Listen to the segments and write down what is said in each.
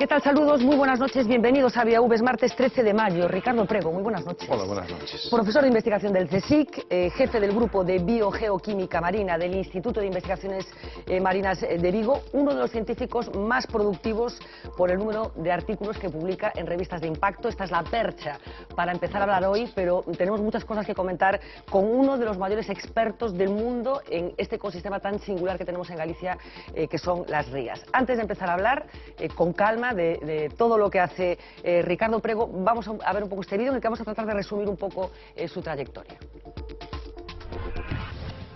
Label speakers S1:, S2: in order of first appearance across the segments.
S1: ¿Qué tal? Saludos, muy buenas noches, bienvenidos a Vía V, es martes 13 de mayo. Ricardo Prego, muy buenas noches.
S2: Hola, buenas noches.
S1: Profesor de investigación del CSIC, jefe del grupo de biogeoquímica marina del Instituto de Investigaciones Marinas de Vigo, uno de los científicos más productivos por el número de artículos que publica en revistas de impacto. Esta es la percha para empezar a hablar hoy, pero tenemos muchas cosas que comentar con uno de los mayores expertos del mundo en este ecosistema tan singular que tenemos en Galicia, que son las rías. Antes de empezar a hablar, con calma, de todo lo que hace Ricardo Prego, vamos a ver un poco este vídeo en el que vamos a tratar de resumir un poco su trayectoria.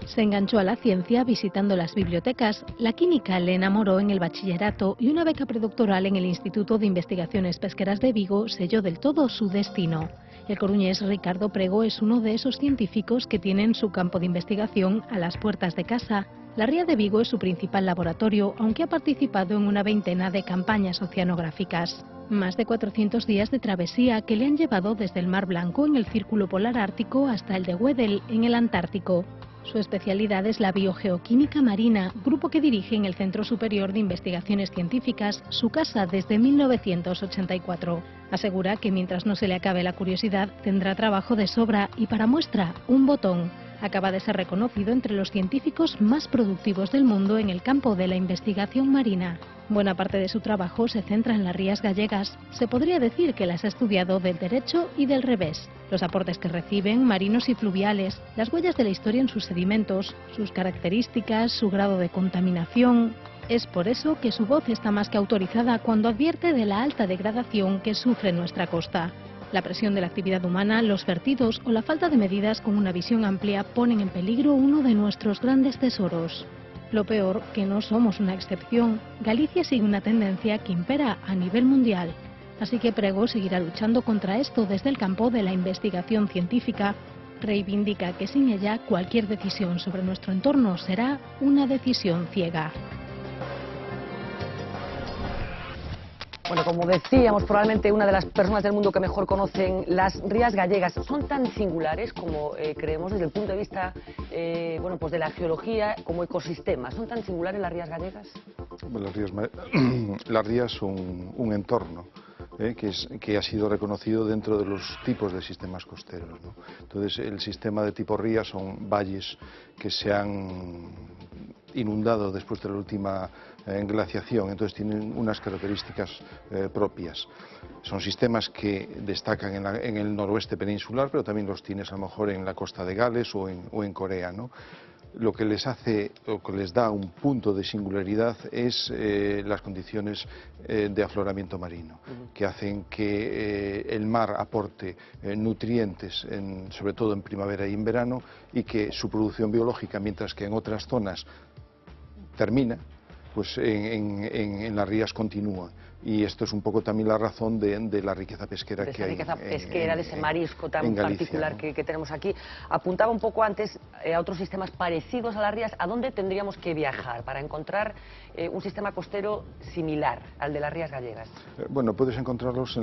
S3: Se enganchó a la ciencia visitando las bibliotecas, la química le enamoró en el bachillerato y una beca predoctoral en el Instituto de Investigaciones Pesqueras de Vigo selló del todo su destino. El coruñés Ricardo Prego es uno de esos científicos que tienen su campo de investigación a las puertas de casa. La Ría de Vigo es su principal laboratorio, aunque ha participado en una veintena de campañas oceanográficas. Más de 400 días de travesía que le han llevado desde el Mar Blanco en el Círculo Polar Ártico hasta el de Weddell en el Antártico. Su especialidad es la biogeoquímica marina, grupo que dirige en el Centro Superior de Investigaciones Científicas, su casa desde 1984. Asegura que mientras no se le acabe la curiosidad, tendrá trabajo de sobra y para muestra, un botón. Acaba de ser reconocido entre los científicos más productivos del mundo en el campo de la investigación marina. Buena parte de su trabajo se centra en las rías gallegas. Se podría decir que las ha estudiado del derecho y del revés. Los aportes que reciben, marinos y fluviales, las huellas de la historia en sus sedimentos, sus características, su grado de contaminación. Es por eso que su voz está más que autorizada cuando advierte de la alta degradación que sufre nuestra costa. La presión de la actividad humana, los vertidos o la falta de medidas con una visión amplia ponen en peligro uno de nuestros grandes tesoros. Lo peor, que no somos una excepción. Galicia sigue una tendencia que impera a nivel mundial. Así que Prego seguirá luchando contra esto desde el campo de la investigación científica. Reivindica que sin ella cualquier decisión sobre nuestro entorno será una decisión ciega.
S1: Bueno, como decíamos, probablemente una de las personas del mundo que mejor conocen las rías gallegas. Son tan singulares como creemos desde el punto de vista bueno, pues de la geología como ecosistema. ¿Son tan singulares las rías gallegas?
S2: Bueno, las rías son un entorno que ha sido reconocido dentro de los tipos de sistemas costeros, ¿no? Entonces, el sistema de tipo ría son valles que se han inundado después de la última glaciación, entonces tienen unas características propias. Son sistemas que destacan en el noroeste peninsular, pero también los tienes a lo mejor en la costa de Gales o en Corea, ¿no? Lo que les hace, o que les da un punto de singularidad es las condiciones de afloramiento marino, que hacen que el mar aporte nutrientes, sobre todo en primavera y en verano, y que su producción biológica, mientras que en otras zonas termina, pues en las rías continúa. Y esto es un poco también la razón de la riqueza pesquera que hay.
S1: De esa riqueza pesquera, de ese marisco tan
S2: Galicia,
S1: particular,
S2: ¿no?
S1: que tenemos aquí. Apuntaba un poco antes a otros sistemas parecidos a las rías. ¿A dónde tendríamos que viajar para encontrar un sistema costero similar al de las rías gallegas?
S2: Bueno, puedes encontrarlos,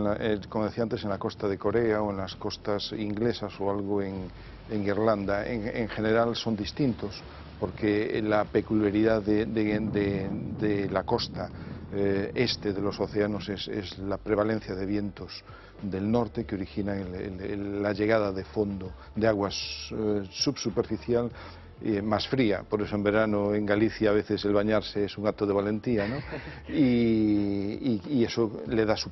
S2: como decía antes, en la costa de Corea o en las costas inglesas o algo en Irlanda. En general son distintos, porque la peculiaridad de la costa este de los océanos es la prevalencia de vientos del norte que originan la llegada de fondo de aguas subsuperficial más fría. Por eso en verano en Galicia a veces el bañarse es un acto de valentía, ¿no? Y eso le da su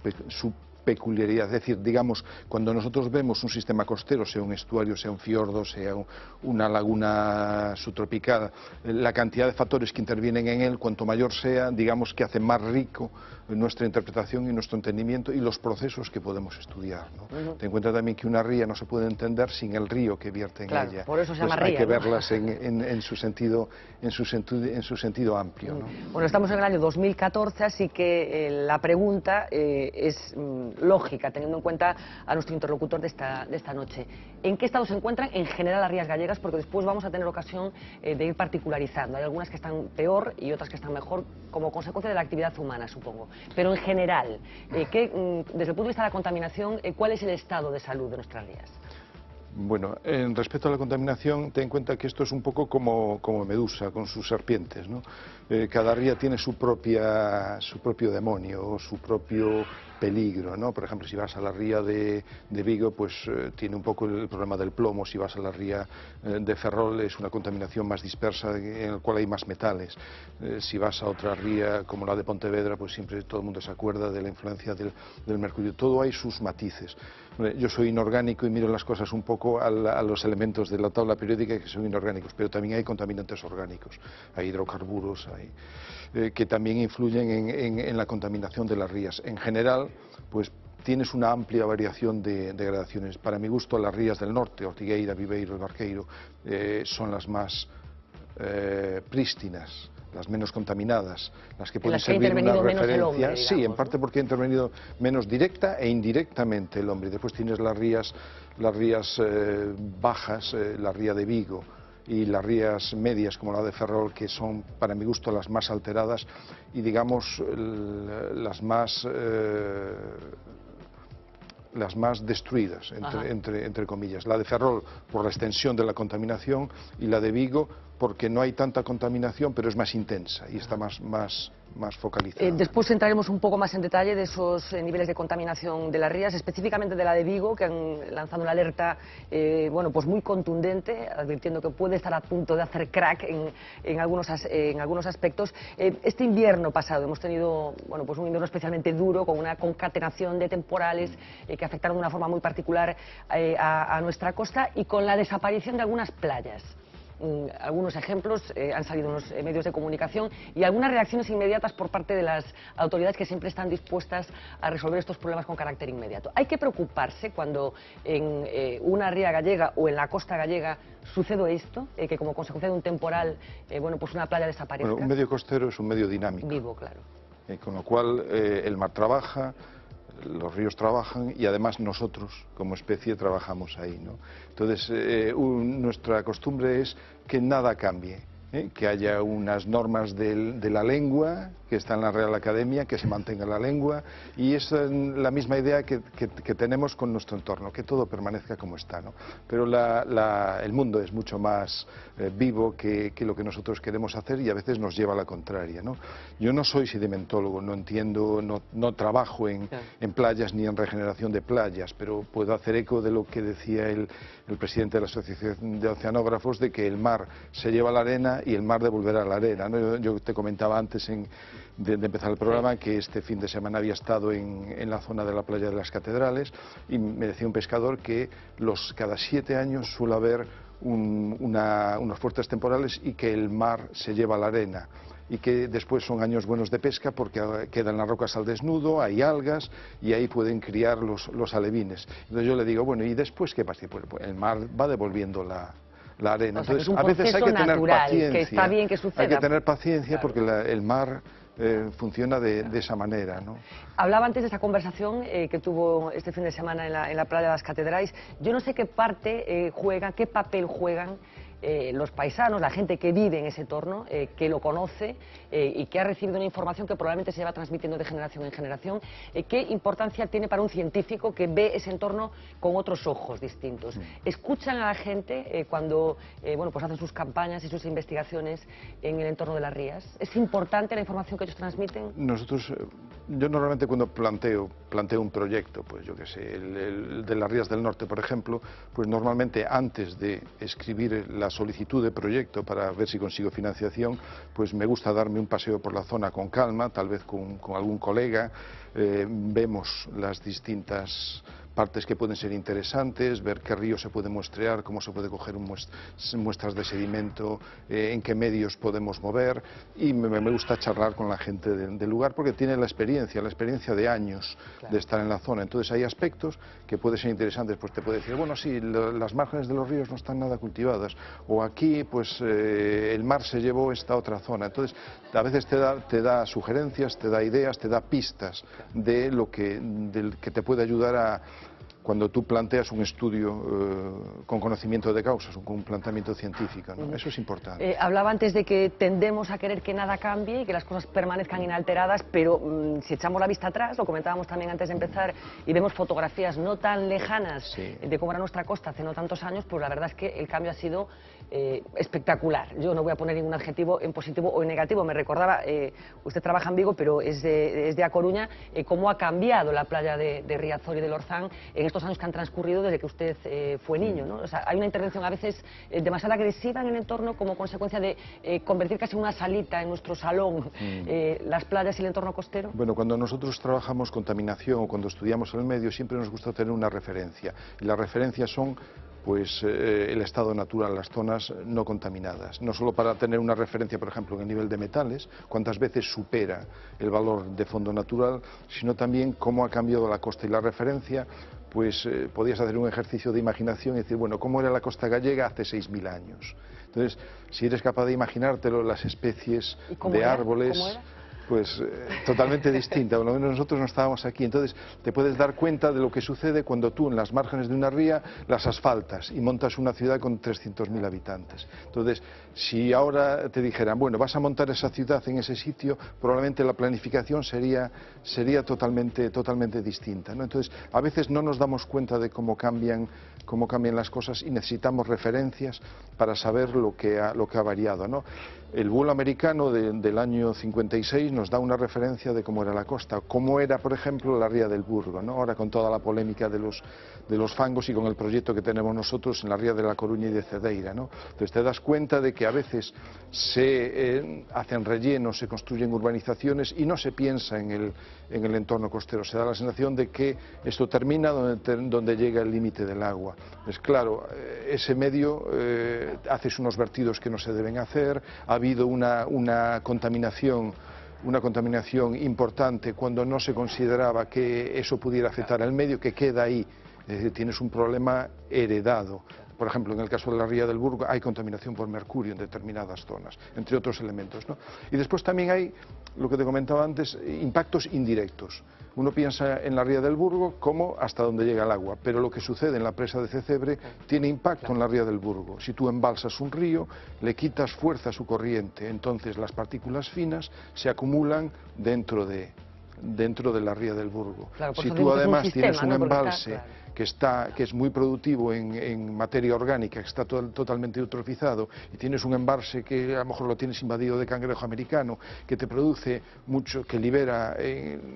S2: peculiaridad. Es decir, digamos, cuando nosotros vemos un sistema costero, sea un estuario, sea un fiordo, sea una laguna subtropical, la cantidad de factores que intervienen en él, cuanto mayor sea, digamos que hace más rico nuestra interpretación y nuestro entendimiento y los procesos que podemos estudiar, ¿no? Ten en cuenta también que una ría no se puede entender sin el río que vierte en ella.
S1: Por eso se llama
S2: ría, hay que
S1: ¿no?
S2: verlas en su sentido amplio, ¿no?
S1: Bueno, estamos en el año 2014, así que la pregunta es lógica, teniendo en cuenta a nuestro interlocutor de esta noche. ¿En qué estado se encuentran en general las rías gallegas? Porque después vamos a tener ocasión de ir particularizando. Hay algunas que están peor y otras que están mejor como consecuencia de la actividad humana, supongo. Pero en general, desde el punto de vista de la contaminación, ¿cuál es el estado de salud de nuestras rías?
S2: Bueno, en respecto a la contaminación, ten en cuenta que esto es un poco como Medusa con sus serpientes, ¿no? Cada ría tiene su propio demonio, su propio peligro, ¿no? Por ejemplo, si vas a la ría de Vigo, pues tiene un poco el problema del plomo. Si vas a la ría de Ferrol, es una contaminación más dispersa en la cual hay más metales. Si vas a otra ría como la de Pontevedra, pues siempre todo el mundo se acuerda de la influencia del mercurio. Todo hay sus matices. Yo soy inorgánico y miro las cosas un poco a los elementos de la tabla periódica que son inorgánicos, pero también hay contaminantes orgánicos, hay hidrocarburos, que también influyen en la contaminación de las rías. En general, pues tienes una amplia variación de gradaciones. Para mi gusto, las rías del norte, Ortigueira, Viveiro y Barqueiro, son las más prístinas, las menos contaminadas, las que pueden servir una referencia. Sí, en parte porque ha intervenido menos directa e indirectamente el hombre. Después tienes las rías bajas, la ría de Vigo y las rías medias como la de Ferrol, que son para mi gusto las más alteradas y digamos las más destruidas, entre comillas. La de Ferrol por la extensión de la contaminación y la de Vigo porque no hay tanta contaminación, pero es más intensa y está más focalizada.
S1: Después entraremos un poco más en detalle de esos niveles de contaminación de las rías, específicamente de la de Vigo, que han lanzado una alerta bueno, pues muy contundente, advirtiendo que puede estar a punto de hacer crack en algunos aspectos. Este invierno pasado hemos tenido bueno, pues un invierno especialmente duro, con una concatenación de temporales que afectaron de una forma muy particular a nuestra costa y con la desaparición de algunas playas. Algunos ejemplos han salido en los medios de comunicación y algunas reacciones inmediatas por parte de las autoridades que siempre están dispuestas a resolver estos problemas con carácter inmediato. Hay que preocuparse cuando en una ría gallega o en la costa gallega sucede esto, que como consecuencia de un temporal, bueno, pues una playa desaparezca.
S2: Bueno, un medio costero es un medio dinámico.
S1: Vivo, claro.
S2: Con lo cual el mar trabaja, los ríos trabajan y además nosotros como especie trabajamos ahí, ¿no? Entonces nuestra costumbre es que nada cambie, que haya unas normas de la lengua que está en la Real Academia, que se mantenga la lengua y es la misma idea que tenemos con nuestro entorno, que todo permanezca como está, ¿no? Pero el mundo es mucho más vivo que lo que nosotros queremos hacer y a veces nos lleva a la contraria, ¿no? Yo no soy sedimentólogo, no entiendo, no trabajo en playas ni en regeneración de playas, pero puedo hacer eco de lo que decía el presidente de la Asociación de Oceanógrafos, de que el mar se lleva la arena y el mar devolverá la arena, ¿no? Yo te comentaba antes de empezar el programa que este fin de semana había estado en la zona de la playa de las Catedrales y me decía un pescador que cada 7 años suele haber unos fuertes temporales y que el mar se lleva la arena y que después son años buenos de pesca porque quedan las rocas al desnudo, hay algas y ahí pueden criar los alevines. Entonces yo le digo, bueno, ¿y después qué pasa? Pues el mar va devolviendo la arena.
S1: O sea,
S2: entonces
S1: a veces hay que tener paciencia, que está bien que suceda.
S2: Hay que tener paciencia porque el mar funciona de esa manera, ¿no?
S1: Hablaba antes de esa conversación que tuvo este fin de semana en la playa de las Catedrales. Yo no sé qué parte qué papel juegan los paisanos, la gente que vive en ese entorno, que lo conoce y que ha recibido una información que probablemente se lleva transmitiendo de generación en generación. ¿Qué importancia tiene para un científico que ve ese entorno con otros ojos distintos? ¿Escuchan a la gente cuando bueno, pues hacen sus campañas y sus investigaciones en el entorno de las rías? ¿Es importante la información que ellos transmiten?
S2: Yo normalmente cuando planteo un proyecto, pues yo qué sé, el de las rías del norte, por ejemplo, pues normalmente antes de escribir la solicitud de proyecto para ver si consigo financiación, pues me gusta darme un paseo por la zona con calma, tal vez con algún colega, vemos las distintas partes que pueden ser interesantes, ver qué río se puede muestrear, cómo se puede coger muestras de sedimento, en qué medios podemos mover y me gusta charlar con la gente del lugar porque tiene la experiencia de años de estar en la zona. Entonces hay aspectos que pueden ser interesantes, pues te puede decir, bueno, sí, las márgenes de los ríos no están nada cultivadas o aquí pues el mar se llevó esta otra zona. Entonces a veces te da sugerencias, te da ideas, te da pistas de lo que te puede ayudar cuando tú planteas un estudio con conocimiento de causas, con un planteamiento científico, ¿no? Eso es importante.
S1: Hablaba antes de que tendemos a querer que nada cambie y que las cosas permanezcan inalteradas, pero si echamos la vista atrás, lo comentábamos también antes de empezar, y vemos fotografías no tan lejanas de cómo era nuestra costa hace no tantos años, pues la verdad es que el cambio ha sido espectacular. Yo no voy a poner ningún adjetivo en positivo o en negativo. Me recordaba, usted trabaja en Vigo, pero es de A Coruña, cómo ha cambiado la playa de Riazor y de Lorzán en estos años que han transcurrido desde que usted fue niño, ¿no? O sea, hay una intervención a veces demasiado agresiva en el entorno como consecuencia de convertir casi una salita en nuestro salón las playas y el entorno costero.
S2: Bueno, cuando nosotros trabajamos contaminación o cuando estudiamos el medio siempre nos gusta tener una referencia y las referencias son pues el estado natural, las zonas no contaminadas. No solo para tener una referencia, por ejemplo, en el nivel de metales, cuántas veces supera el valor de fondo natural, sino también cómo ha cambiado la costa. Y la referencia, pues podías hacer un ejercicio de imaginación y decir, bueno, ¿cómo era la costa gallega hace 6.000 años? Entonces, si eres capaz de imaginártelo, las especies de árboles...
S1: ¿Cómo era?
S2: Pues totalmente distinta, por lo menos nosotros no estábamos aquí, entonces te puedes dar cuenta de lo que sucede cuando tú en las márgenes de una ría las asfaltas y montas una ciudad con 300.000 habitantes. Entonces, si ahora te dijeran, bueno, vas a montar esa ciudad en ese sitio, probablemente la planificación sería totalmente distinta, ¿no? Entonces, a veces no nos damos cuenta de cómo cambian las cosas y necesitamos referencias para saber lo que ha variado, ¿no? El vuelo americano del año 56 nos da una referencia de cómo era la costa, cómo era, por ejemplo, la ría del Burgo, ¿no? Ahora con toda la polémica de los fangos y con el proyecto que tenemos nosotros en la ría de La Coruña y de Cedeira, ¿no? Entonces te das cuenta de que a veces se hacen rellenos, se construyen urbanizaciones y no se piensa en el entorno costero. Se da la sensación de que esto termina donde llega el límite del agua. Pues claro, ese medio haces unos vertidos que no se deben hacer, ha habido una contaminación importante cuando no se consideraba que eso pudiera afectar al medio, que queda ahí. Es decir, tienes un problema heredado. Por ejemplo, en el caso de la ría del Burgo hay contaminación por mercurio en determinadas zonas, entre otros elementos, ¿no? Y después también hay, lo que te comentaba antes, impactos indirectos. Uno piensa en la ría del Burgo como hasta donde llega el agua, pero lo que sucede en la presa de Cecebre tiene impacto en la ría del Burgo. Si tú embalsas un río, le quitas fuerza a su corriente, entonces las partículas finas se acumulan dentro de la ría del Burgo.
S1: Claro,
S2: si tú además tienes un embalse
S1: claro,
S2: que es muy productivo en materia orgánica, que está totalmente eutrofizado, y tienes un embalse que a lo mejor lo tienes invadido de cangrejo americano, que te produce mucho, que libera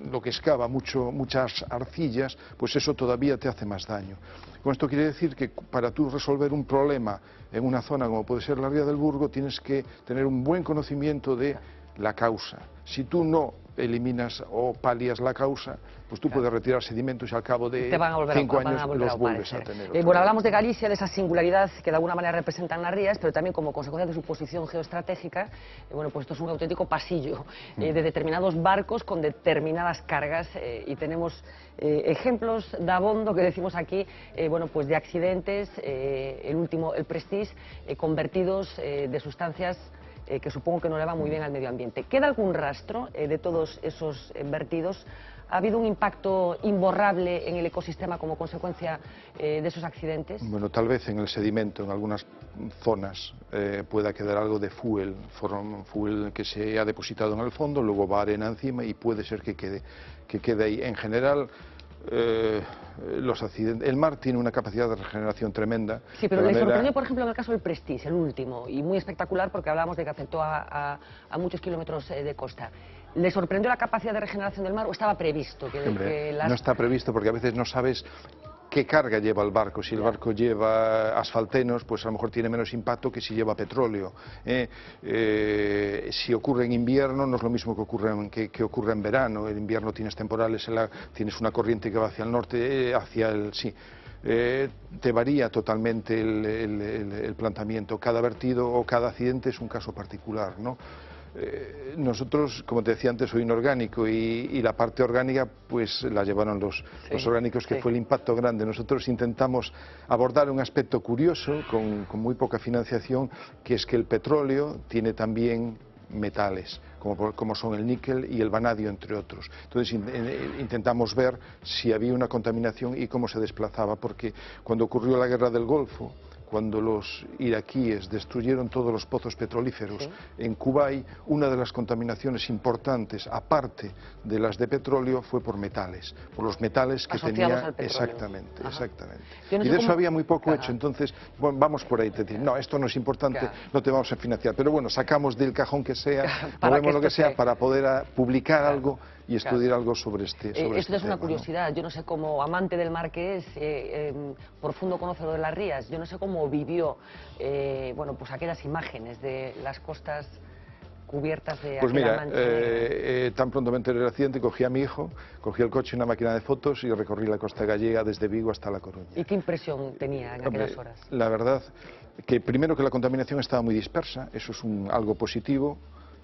S2: lo que excava muchas arcillas, pues eso todavía te hace más daño. Con esto quiere decir que para tú resolver un problema en una zona como puede ser la ría del Burgo, tienes que tener un buen conocimiento de la causa. Si tú no eliminas o palias la causa, pues tú puedes retirar sedimentos y al cabo de 5 años los vuelves a tener.
S1: Bueno, hablamos de Galicia, de esa singularidad que de alguna manera representan las rías, pero también como consecuencia de su posición geoestratégica, bueno, pues esto es un auténtico pasillo de determinados barcos con determinadas cargas y tenemos ejemplos de abondo que decimos aquí, bueno, pues de accidentes, el último, el Prestige, convertidos de sustancias que supongo que no le va muy bien al medio ambiente. ¿Queda algún rastro de todos esos vertidos? ¿Ha habido un impacto imborrable en el ecosistema como consecuencia de esos accidentes?
S2: Bueno, tal vez en el sedimento, en algunas zonas, pueda quedar algo de fuel que se ha depositado en el fondo, luego va arena encima y puede ser que quede ahí. En general, los accidentes. El mar tiene una capacidad de regeneración tremenda.
S1: Sí, pero le sorprendió, por ejemplo, en el caso del Prestige, el último, y muy espectacular porque hablábamos de que afectó a muchos kilómetros de costa. ¿Le sorprendió la capacidad de regeneración del mar o estaba previsto?
S2: No está previsto porque a veces no sabes qué carga lleva el barco. Si el barco lleva asfaltenos, pues a lo mejor tiene menos impacto que si lleva petróleo. Si ocurre en invierno, no es lo mismo que ocurre en verano. En invierno tienes temporales, tienes una corriente que va hacia el norte, te varía totalmente el planteamiento. Cada vertido o cada accidente es un caso particular, ¿no? Nosotros, como te decía antes, soy inorgánico y la parte orgánica pues la llevaron los orgánicos, que fue el impacto grande. Nosotros intentamos abordar un aspecto curioso con muy poca financiación, que es que el petróleo tiene también metales, como son el níquel y el vanadio, entre otros. Entonces intentamos ver si había una contaminación y cómo se desplazaba, porque cuando ocurrió la guerra del Golfo, cuando los iraquíes destruyeron todos los pozos petrolíferos, sí, en Kuwait, una de las contaminaciones importantes, aparte de las de petróleo, fue por metales, por los metales que tenía. Exactamente, exactamente. Y de eso había muy poco hecho, entonces bueno, vamos por ahí, te dicen, no, esto no es importante, no te vamos a financiar, pero bueno, sacamos del cajón que sea, movemos lo que sea, para poder publicar algo y estudiar algo sobre este tema.
S1: Esto es una curiosidad, ¿no? Yo no sé, como amante del mar que es, profundo conocedor de las rías, yo no sé cómo vivió bueno, pues aquellas imágenes de las costas cubiertas de
S2: pues
S1: aquella
S2: mancha. Tan pronto me enteré del accidente, cogí a mi hijo, cogí el coche y una máquina de fotos y recorrí la costa gallega desde Vigo hasta La Coruña.
S1: ¿Y qué impresión tenía en aquellas horas?
S2: La verdad, que primero que la contaminación estaba muy dispersa, eso es algo positivo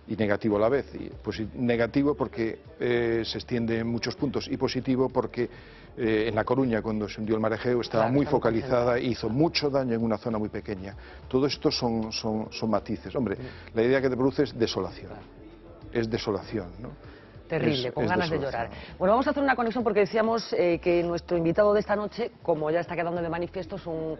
S2: y negativo a la vez. Pues negativo porque se extiende en muchos puntos, y positivo porque en La Coruña, cuando se hundió el Mar Egeo, estaba muy focalizada e hizo mucho daño en una zona muy pequeña. Todo esto son matices. Hombre, la idea que te produce es desolación. Es desolación, ¿no?
S1: Terrible, con ganas de llorar. Bueno, vamos a hacer una conexión porque decíamos que nuestro invitado de esta noche, como ya está quedando de manifiesto, es un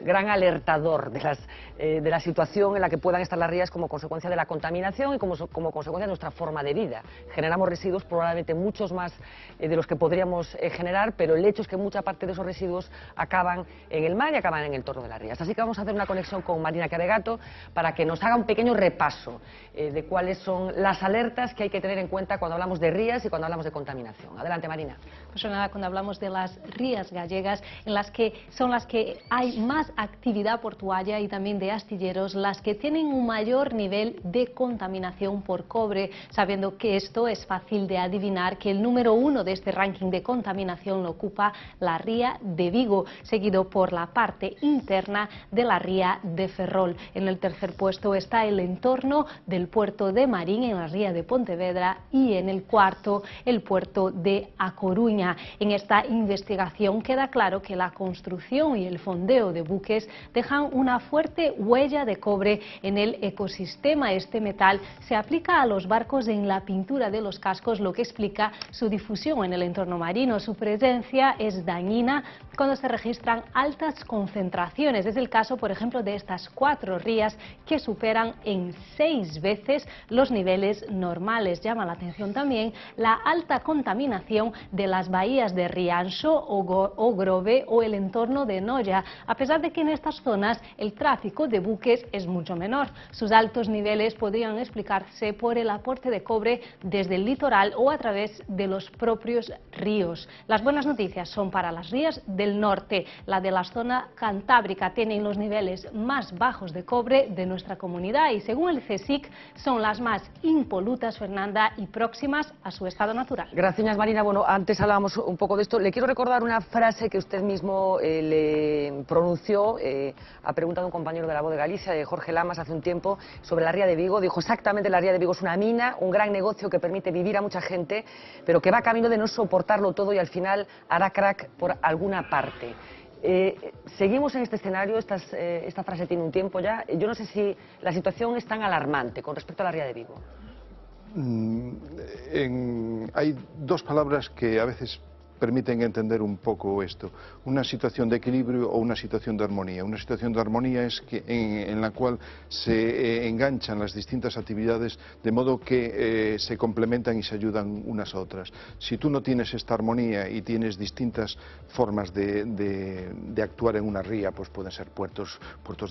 S1: gran alertador de la situación en la que puedan estar las rías como consecuencia de la contaminación y como consecuencia de nuestra forma de vida. Generamos residuos, probablemente muchos más de los que podríamos generar, pero el hecho es que mucha parte de esos residuos acaban en el mar y acaban en el entorno de las rías. Así que vamos a hacer una conexión con Marina Caregato para que nos haga un pequeño repaso de cuáles son las alertas que hay que tener en cuenta cuando hablamos de rías y cuando hablamos de contaminación. Adelante, Marina.
S3: Pues nada, cuando hablamos de las rías gallegas, en las que son las que hay más actividad portuaria y también de astilleros, las que tienen un mayor nivel de contaminación por cobre, sabiendo que esto es fácil de adivinar, que el número 1 de este ranking de contaminación lo ocupa la ría de Vigo, seguido por la parte interna de la ría de Ferrol. En el tercer puesto está el entorno del puerto de Marín, en la ría de Pontevedra, y en el cuarto el puerto de A Coruña. En esta investigación queda claro que la construcción y el fondeo de buques dejan una fuerte huella de cobre en el ecosistema. Este metal se aplica a los barcos en la pintura de los cascos, lo que explica su difusión en el entorno marino. Su presencia es dañina cuando se registran altas concentraciones. Es el caso, por ejemplo, de estas 4 rías que superan en 6 veces los niveles normales. Llama la atención también la alta contaminación de las bahías de Rianxo o Grove o el entorno de Noia, a pesar de que en estas zonas el tráfico de buques es mucho menor. Sus altos niveles podrían explicarse por el aporte de cobre desde el litoral o a través de los propios ríos. Las buenas noticias son para las rías del norte. La de la zona cantábrica tienen los niveles más bajos de cobre de nuestra comunidad y, según el CSIC, son las más impolutas, Fernanda, y próximas a su estado natural.
S1: Gracias, Marina. Bueno, antes hablábamos un poco de esto. Le quiero recordar una frase que usted mismo le pronunció a pregunta de un compañero de La Voz de Galicia, de Jorge Lamas, hace un tiempo, sobre la ría de Vigo. Dijo exactamente: la ría de Vigo es una mina, un gran negocio que permite vivir a mucha gente, pero que va camino de no soportarlo todo y al final hará crack por alguna parte. Seguimos en este escenario, esta frase tiene un tiempo ya. Yo no sé si la situación es tan alarmante con respecto a la ría de Vigo.
S2: Hay dos palabras que a veces permiten entender un poco esto: una situación de equilibrio o una situación de armonía. Una situación de armonía es que en la cual se enganchan las distintas actividades de modo que se complementan y se ayudan unas a otras. Si tú no tienes esta armonía y tienes distintas formas de actuar en una ría, pues pueden ser puertos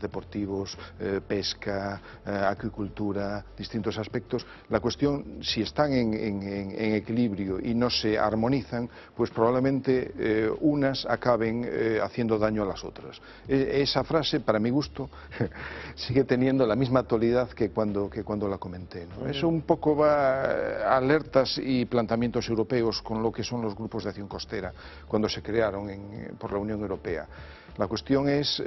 S2: deportivos, pesca, acuicultura, distintos aspectos. La cuestión, si están en equilibrio y no se armonizan, pues probablemente unas acaben haciendo daño a las otras. Esa frase, para mi gusto, sigue teniendo la misma actualidad que cuando la comenté, ¿no? Eso un poco va a alertas y planteamientos europeos con lo que son los grupos de acción costera, cuando se crearon por la Unión Europea. La cuestión es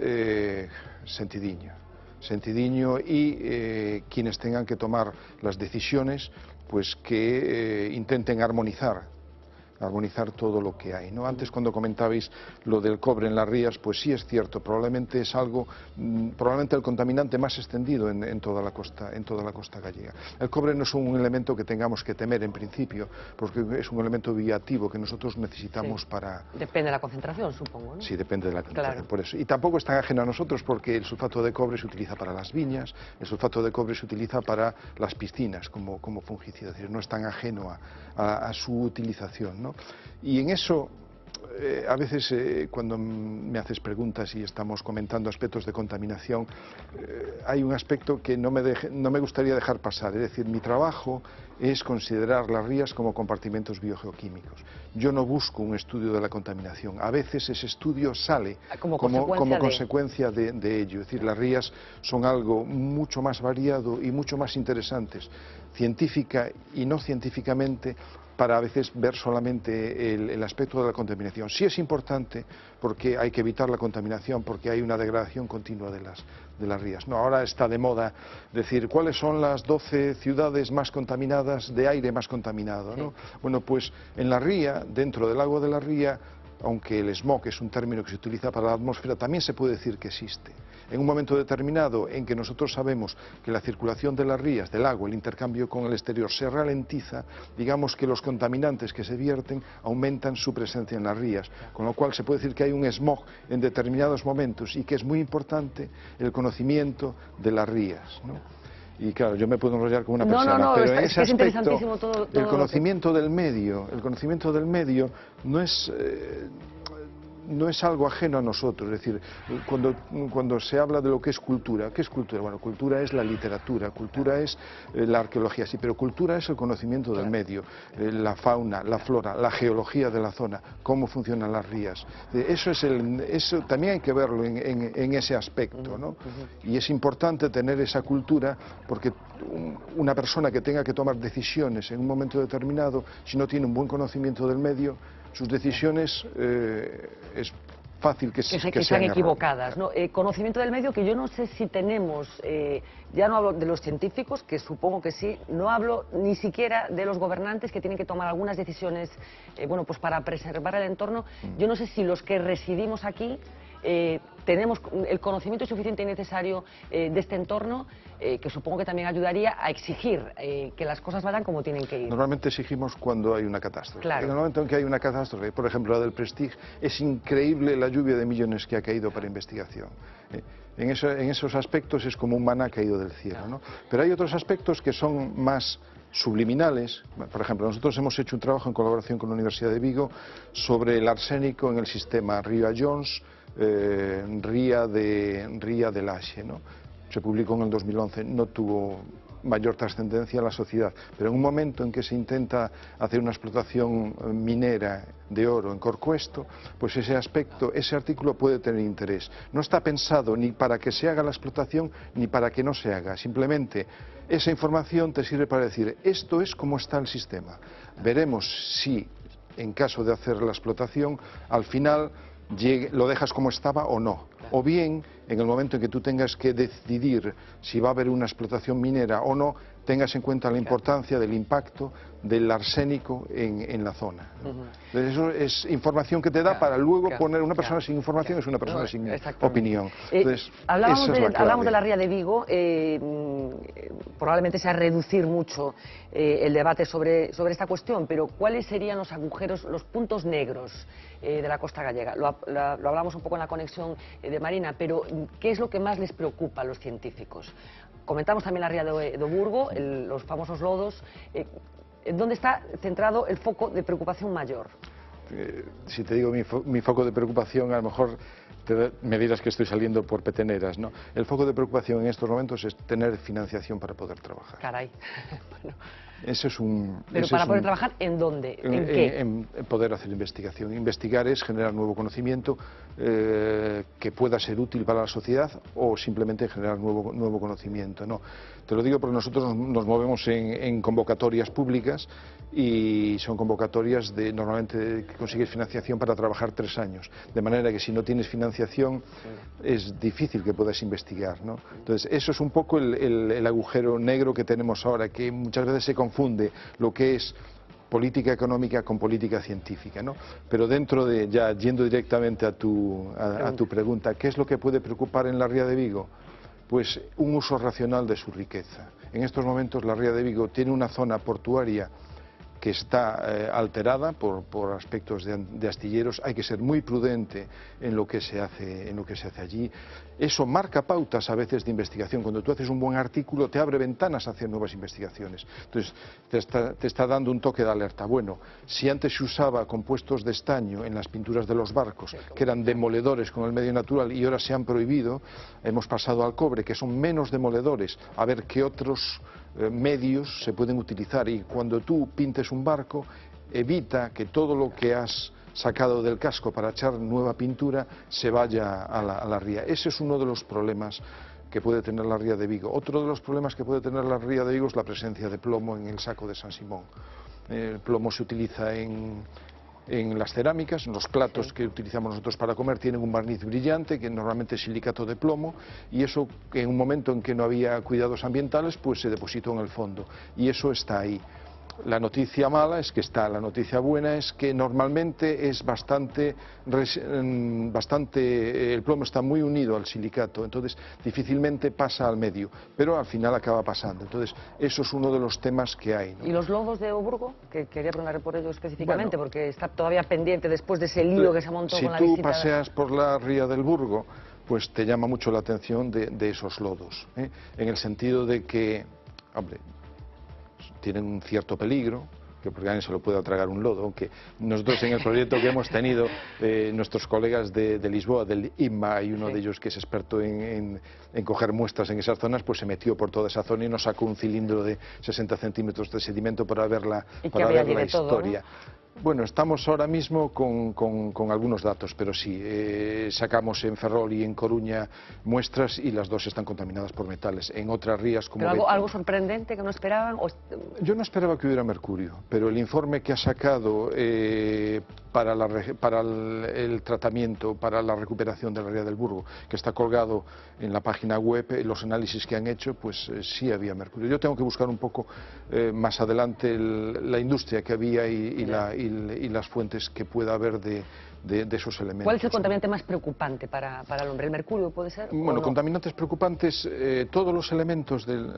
S2: sentidiño y quienes tengan que tomar las decisiones, pues que intenten armonizar armonizar todo lo que hay, ¿no? Antes, cuando comentabais lo del cobre en las rías, pues sí es cierto, probablemente es algo, probablemente el contaminante más extendido en toda la costa gallega. El cobre no es un elemento que tengamos que temer en principio, porque es un elemento bioactivo que nosotros necesitamos para...
S1: Depende de la concentración, supongo, ¿no?
S2: Sí, depende de la concentración,
S1: claro.
S2: por eso. Y tampoco es tan ajeno a nosotros, porque el sulfato de cobre se utiliza para las viñas, el sulfato de cobre se utiliza para las piscinas como fungicida, es decir, no es tan ajeno a su utilización, ¿no? Y en eso, a veces cuando me haces preguntas y estamos comentando aspectos de contaminación, hay un aspecto que no me gustaría dejar pasar, es decir, mi trabajo es considerar las rías como compartimentos biogeoquímicos. Yo no busco un estudio de la contaminación, a veces ese estudio sale como consecuencia de ello, es decir, las rías son algo mucho más variado y mucho más interesantes, científica y no científicamente, para a veces ver solamente el aspecto de la contaminación. Sí es importante porque hay que evitar la contaminación, porque hay una degradación continua de las rías. No, ahora está de moda decir cuáles son las 12 ciudades más contaminadas, de aire más contaminado, ¿no? Bueno, pues en la ría, dentro del agua de la ría, aunque el smog es un término que se utiliza para la atmósfera, también se puede decir que existe. En un momento determinado en que nosotros sabemos que la circulación de las rías, del agua, el intercambio con el exterior se ralentiza, digamos que los contaminantes que se vierten aumentan su presencia en las rías, con lo cual se puede decir que hay un smog en determinados momentos y que es muy importante el conocimiento de las rías, ¿no? Y claro, yo me puedo enrollar con una persona, pero en ese aspecto, el conocimiento del medio no es algo ajeno a nosotros. Es decir, cuando se habla de lo que es cultura, ¿qué es cultura? Bueno, cultura es la literatura, cultura es la arqueología, sí, pero cultura es el conocimiento del medio, la fauna, la flora, la geología de la zona, cómo funcionan las rías. Eso también hay que verlo en ese aspecto, ¿no? Y es importante tener esa cultura, porque una persona que tenga que tomar decisiones en un momento determinado, si no tiene un buen conocimiento del medio, sus decisiones es fácil que sean equivocadas,
S1: ¿no? Conocimiento del medio que yo no sé si tenemos, ya no hablo de los científicos, que supongo que sí, no hablo ni siquiera de los gobernantes que tienen que tomar algunas decisiones, bueno, pues para preservar el entorno. Yo no sé si los que residimos aquí tenemos el conocimiento suficiente y necesario de este entorno, que supongo que también ayudaría a exigir que las cosas vayan como tienen que ir.
S2: Normalmente exigimos cuando hay una catástrofe.
S1: Claro.
S2: En el momento en que hay una catástrofe, por ejemplo la del Prestige, es increíble la lluvia de millones que ha caído para investigación. En esos aspectos es como un maná caído del cielo, ¿no? Pero hay otros aspectos que son más subliminales. Por ejemplo, nosotros hemos hecho un trabajo en colaboración con la Universidad de Vigo sobre el arsénico en el sistema Río-Jones, Ría de Laxe, ¿no? Se publicó en el 2011, no tuvo mayor trascendencia en la sociedad, pero en un momento en que se intenta hacer una explotación minera de oro en Corcoesto, pues ese artículo puede tener interés. No está pensado ni para que se haga la explotación ni para que no se haga, simplemente esa información te sirve para decir, esto es como está el sistema. Veremos si, en caso de hacer la explotación, al final lo dejas como estaba o no. O bien, en el momento en que tú tengas que decidir si va a haber una explotación minera o no, tengas en cuenta la importancia del impacto del arsénico en la zona. Entonces, eso es información que te da para luego poner una persona sin información, es una persona sin opinión. Entonces,
S1: hablamos de la ría de Vigo, probablemente sea reducir mucho el debate sobre esta cuestión, pero ¿cuáles serían los agujeros, los puntos negros de la costa gallega? Lo hablamos un poco en la conexión de Marina, pero ¿qué es lo que más les preocupa a los científicos? Comentamos también la ría de Burgo, los famosos lodos. ¿Dónde está centrado el foco de preocupación mayor?
S2: Si te digo mi foco de preocupación, a lo mejor me dirás que estoy saliendo por peteneras, ¿no? El foco de preocupación en estos momentos es tener financiación para poder trabajar.
S1: Caray. Bueno.
S2: Ese es un...
S1: ¿Pero para poder trabajar en dónde? ¿En qué?
S2: En poder hacer investigación. Investigar es generar nuevo conocimiento que pueda ser útil para la sociedad o simplemente generar nuevo conocimiento, ¿no? Te lo digo porque nosotros nos movemos en convocatorias públicas y son convocatorias normalmente que consigues financiación para trabajar 3 años. De manera que si no tienes financiación es difícil que puedas investigar, ¿no? Entonces eso es un poco el agujero negro que tenemos ahora, que muchas veces se confunde lo que es política económica con política científica, ¿no? Pero dentro de, ya yendo directamente a tu pregunta, ¿qué es lo que puede preocupar en la Ría de Vigo? Pues un uso racional de su riqueza. En estos momentos la Ría de Vigo tiene una zona portuaria que está alterada por aspectos de astilleros. Hay que ser muy prudente en lo que se hace allí. Eso marca pautas a veces de investigación. Cuando tú haces un buen artículo te abre ventanas hacia nuevas investigaciones. Entonces te está dando un toque de alerta. Bueno, si antes se usaba compuestos de estaño en las pinturas de los barcos, que eran demoledores con el medio natural, y ahora se han prohibido, hemos pasado al cobre, que son menos demoledores, a ver qué otros medios se pueden utilizar. Y cuando tú pintes un barco, evita que todo lo que has sacado del casco para echar nueva pintura se vaya a la ría. Ese es uno de los problemas que puede tener la Ría de Vigo. Otro de los problemas que puede tener la Ría de Vigo es la presencia de plomo en el saco de San Simón. El plomo se utiliza en las cerámicas, en los platos que utilizamos nosotros para comer, tienen un barniz brillante que normalmente es silicato de plomo, y eso en un momento en que no había cuidados ambientales pues se depositó en el fondo, y eso está ahí. La noticia mala es que está, la noticia buena es que normalmente es el plomo está muy unido al silicato, entonces difícilmente pasa al medio, pero al final acaba pasando. Entonces eso es uno de los temas que hay, ¿no?
S1: ¿Y los lodos de Oburgo? Que quería preguntar por ello específicamente, bueno, porque está todavía pendiente después de ese lío que se montó con la visita.
S2: Si tú paseas por la Ría del Burgo, pues te llama mucho la atención de esos lodos, ¿eh? En el sentido de que, hombre, tienen un cierto peligro, que porque alguien se lo pueda tragar un lodo, aunque nosotros en el proyecto que hemos tenido, nuestros colegas de Lisboa, del INMA, hay uno de ellos que es experto en coger muestras en esas zonas, pues se metió por toda esa zona y nos sacó un cilindro de 60 centímetros de sedimento para ver la historia. Todo, ¿no? Bueno, estamos ahora mismo con algunos datos, pero sí, sacamos en Ferrol y en Coruña muestras y las dos están contaminadas por metales. En otras rías como...
S1: ¿Pero algo sorprendente que no esperaban?
S2: Yo no esperaba que hubiera mercurio, pero el informe que ha sacado para el tratamiento, para la recuperación de la Ría del Burgo, que está colgado en la página web, los análisis que han hecho, pues sí había mercurio. Yo tengo que buscar un poco más adelante la industria que había y las fuentes que pueda haber de esos elementos.
S1: ¿Cuál es el contaminante más preocupante para el hombre? ¿El mercurio puede ser?
S2: Bueno, contaminantes preocupantes, todos los elementos de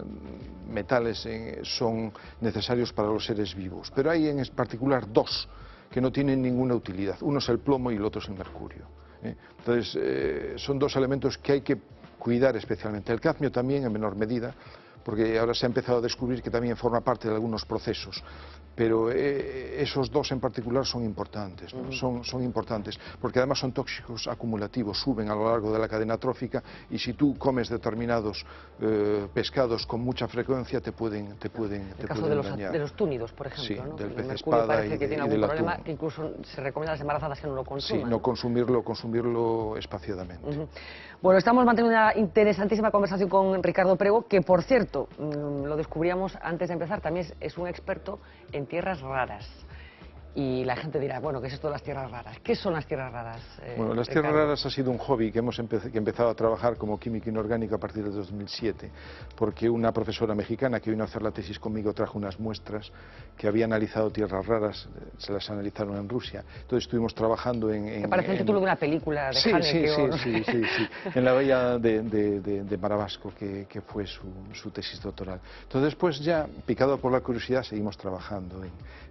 S2: metales son necesarios para los seres vivos, pero hay en particular dos que no tienen ninguna utilidad. Uno es el plomo y el otro es el mercurio. Entonces, son dos elementos que hay que cuidar especialmente. El cadmio también, en menor medida, porque ahora se ha empezado a descubrir que también forma parte de algunos procesos, pero esos dos en particular son importantes, ¿no? Son importantes, porque además son tóxicos acumulativos, suben a lo largo de la cadena trófica, y si tú comes determinados pescados con mucha frecuencia te pueden
S1: el caso de los túnidos, por ejemplo,
S2: sí,
S1: ¿no?
S2: del pez
S1: mercurio
S2: espada
S1: parece que tiene algún problema,
S2: atún.
S1: que incluso se recomienda a las embarazadas que no lo consuman.
S2: Sí, no consumirlo espaciadamente.
S1: Bueno, estamos manteniendo una interesantísima conversación con Ricardo Prego, que por cierto, lo descubríamos antes de empezar, también es un experto en tierras raras. Y la gente dirá, bueno, ¿qué es esto de las tierras raras? ¿Qué son las tierras raras?
S2: Bueno, las tierras raras ha sido un hobby que hemos empezado a trabajar como químico inorgánico a partir de 2007, porque una profesora mexicana que vino a hacer la tesis conmigo trajo unas muestras que había analizado tierras raras, se las analizaron en Rusia. Entonces estuvimos trabajando
S1: que parece el título de una película de
S2: Haneke. Sí, en la bahía de Marabasco, que fue su tesis doctoral. Entonces después ya, picado por la curiosidad, seguimos trabajando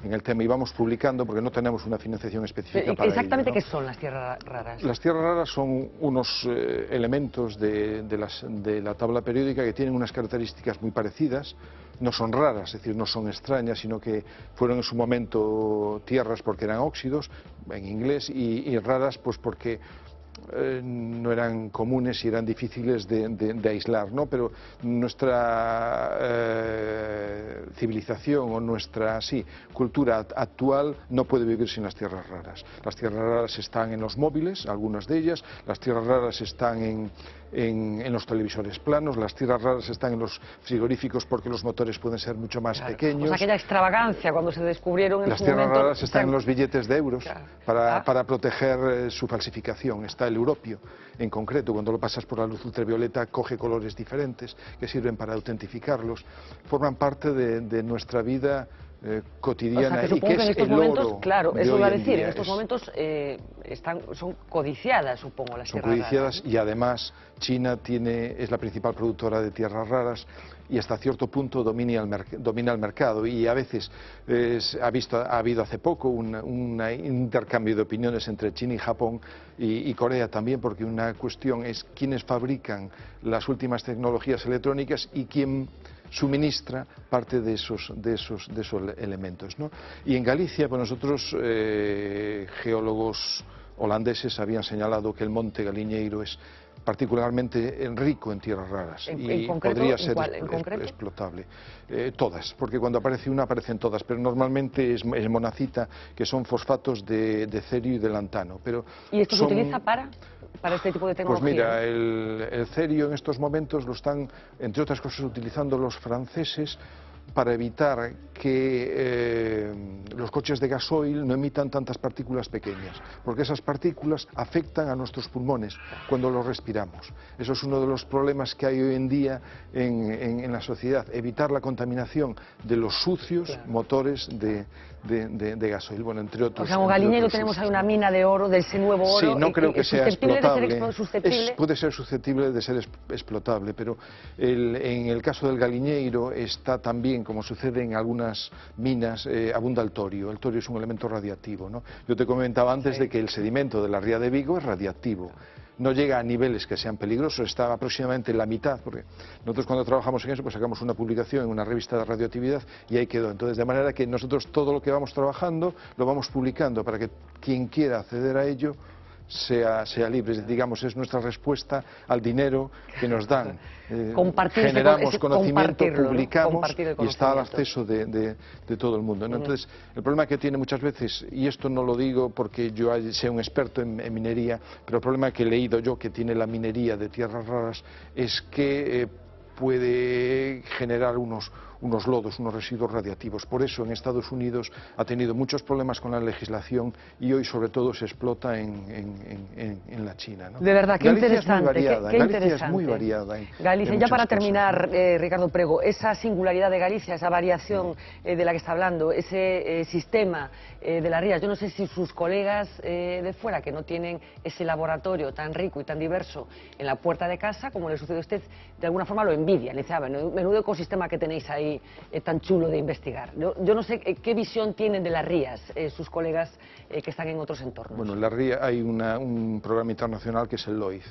S2: en el tema y vamos publicando, porque no tenemos una financiación específica para
S1: exactamente
S2: ello, ¿no?
S1: ¿Qué son las tierras raras?
S2: Las tierras raras son unos elementos de la tabla periódica que tienen unas características muy parecidas. No son raras, es decir, no son extrañas, sino que fueron en su momento tierras porque eran óxidos, en inglés, y raras pues porque no eran comunes y eran difíciles de aislar, ¿no? Pero nuestra civilización o nuestra cultura actual no puede vivir sin las tierras raras. Las tierras raras están en los móviles, algunas de ellas, las tierras raras están en los televisores planos, las tierras raras están en los frigoríficos porque los motores pueden ser mucho más pequeños.
S1: Pues aquella extravagancia cuando se descubrieron en
S2: las
S1: su
S2: tierras
S1: momento,
S2: raras están en los billetes de euros para proteger su falsificación. Está el europio en concreto, cuando lo pasas por la luz ultravioleta coge colores diferentes que sirven para autentificarlos. Forman parte de nuestra vida cotidiana,
S1: o sea, que
S2: y que es
S1: en estos
S2: el
S1: momentos,
S2: oro
S1: claro,
S2: de
S1: eso
S2: hoy
S1: iba a
S2: en
S1: decir,
S2: día.
S1: en estos momentos son codiciadas, supongo, las
S2: Son
S1: tierras
S2: codiciadas,
S1: raras, ¿no?
S2: y además China es la principal productora de tierras raras y hasta cierto punto domina el mercado, y a veces ha habido hace poco un intercambio de opiniones entre China y Japón y Corea también, porque una cuestión es quiénes fabrican las últimas tecnologías electrónicas y quién suministra parte de esos elementos, ¿no? Y en Galicia, pues nosotros, geólogos holandeses habían señalado que el monte Galiñeiro es particularmente rico en tierras raras y
S1: concreto,
S2: podría ser
S1: ¿en concreto?
S2: explotable. Todas, porque cuando aparece una aparecen todas, pero normalmente es monacita, que son fosfatos de cerio y de lantano. Pero
S1: ¿Y esto se utiliza para este tipo de tecnología?
S2: Pues mira, el cerio en estos momentos lo están, entre otras cosas, utilizando los franceses para evitar que los coches de gasoil no emitan tantas partículas pequeñas, porque esas partículas afectan a nuestros pulmones cuando los respiramos. Eso es uno de los problemas que hay hoy en día en la sociedad, evitar la contaminación de los sucios motores de gasoil, bueno, entre otros.
S1: O sea, en Galiñeiro tenemos ahí una mina de oro, de ese nuevo oro.
S2: Sí, no creo que sea explotable.
S1: Puede
S2: ser susceptible de ser explotable, pero en el caso del Galiñeiro está también, como sucede en algunas minas, abunda el torio. El torio es un elemento radiactivo, ¿no? Yo te comentaba antes de que el sedimento de la ría de Vigo es radiactivo. No llega a niveles que sean peligrosos, está aproximadamente en la mitad, porque nosotros cuando trabajamos en eso, pues sacamos una publicación en una revista de radioactividad y ahí quedó. Entonces, de manera que nosotros todo lo que vamos trabajando lo vamos publicando para que quien quiera acceder a ello sea libre. Digamos, es nuestra respuesta al dinero que nos dan. Generamos conocimiento, publicamos, y está al acceso de todo el mundo, ¿no? Entonces, el problema que tiene muchas veces, y esto no lo digo porque yo sea un experto en minería, pero el problema que he leído yo que tiene la minería de tierras raras es que puede generar unos lodos, unos residuos radiactivos. Por eso en Estados Unidos ha tenido muchos problemas con la legislación y hoy sobre todo se explota en la China, ¿no?
S1: De verdad, qué
S2: Galicia
S1: interesante.
S2: Galicia es muy variada.
S1: Galicia, ya para terminar, Ricardo Prego, esa singularidad de Galicia, esa variación de la que está hablando, ese sistema de las rías, yo no sé si sus colegas de fuera, que no tienen ese laboratorio tan rico y tan diverso en la puerta de casa, como le sucede a usted, de alguna forma lo envidian. Le dicen, menudo ecosistema que tenéis ahí tan chulo de investigar. Yo no sé qué visión tienen de las rías sus colegas que están en otros entornos.
S2: Bueno, en la ría hay un programa internacional que es el LOID,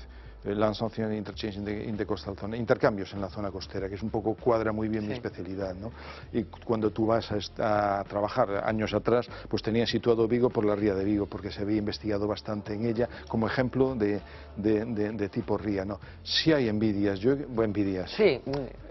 S2: Land Ocean Interchange in the Coastal Zone, intercambios en la zona costera, que es un poco, cuadra muy bien mi especialidad, ¿no? Y cuando tú vas a trabajar años atrás, pues tenía situado Vigo por la ría de Vigo, porque se había investigado bastante en ella como ejemplo de tipo ría, ¿no? Sí hay envidias,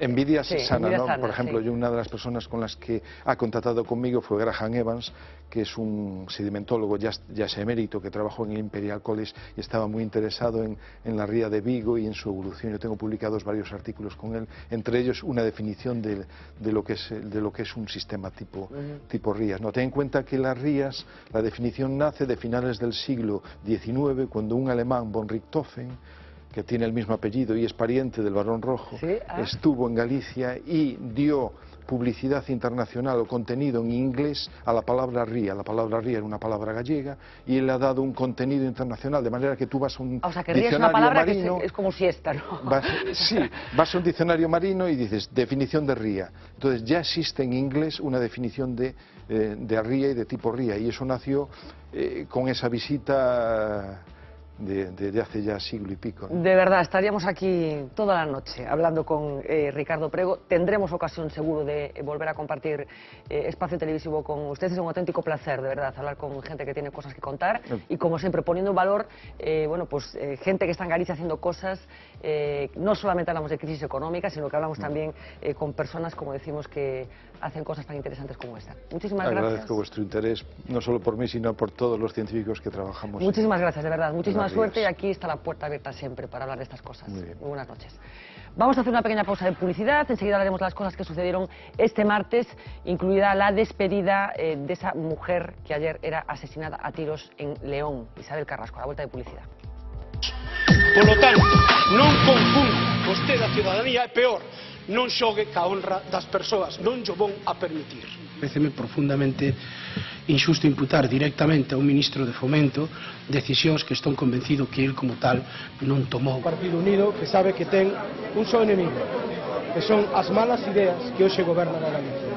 S2: envidias sanas, ¿no? Por ejemplo, yo, una de las personas con las que ha contactado conmigo fue Graham Evans, que es un sedimentólogo ya es emérito, que trabajó en el Imperial College y estaba muy interesado en la ría de Vigo y en su evolución. Yo tengo publicados varios artículos con él, entre ellos una definición de lo que es un sistema tipo rías, ¿no? Ten en cuenta que las rías, la definición nace de finales del siglo XIX, cuando un alemán, von Richthofen, que tiene el mismo apellido y es pariente del Barón Rojo, estuvo en Galicia y dio publicidad internacional o contenido en inglés a la palabra ría. La palabra ría era una palabra gallega y él ha dado un contenido internacional, de manera que tú vas a un
S1: ría es una palabra marino, que es como siesta, ¿no?
S2: Vas a un diccionario marino y dices definición de ría. Entonces ya existe en inglés una definición de ría y de tipo ría, y eso nació con esa visita de hace ya siglo y pico, ¿no?
S1: De verdad, estaríamos aquí toda la noche hablando con Ricardo Prego. Tendremos ocasión seguro de volver a compartir espacio televisivo con ustedes. Es un auténtico placer, de verdad, hablar con gente que tiene cosas que contar y, como siempre, poniendo en valor gente que está en Galicia haciendo cosas. No solamente hablamos de crisis económica, sino que hablamos también con personas, como decimos, que hacen cosas tan interesantes como esta. Muchísimas gracias.
S2: Agradezco vuestro interés, no solo por mí, sino por todos los científicos que trabajamos.
S1: Muchísimas gracias, de verdad. Muchísimas suerte, y aquí está la puerta abierta siempre para hablar de estas cosas. Muy buenas noches. Vamos a hacer una pequeña pausa de publicidad, enseguida hablaremos de las cosas que sucedieron este martes, incluida la despedida de esa mujer que ayer era asesinada a tiros en León, Isabel Carrasco. A la vuelta de publicidad.
S4: Por lo tanto, non confunda vostede a ciudadanía, é peor, non xogue ca honra das persoas, non llo vou a permitir.
S5: Pareceme profundamente injusto imputar directamente a un ministro de Fomento decisións que estou convencido que el como tal non tomou.
S6: Un Partido Unido que sabe que ten un só enemigo, que son as malas ideas que hoxe gobernan a Galicia.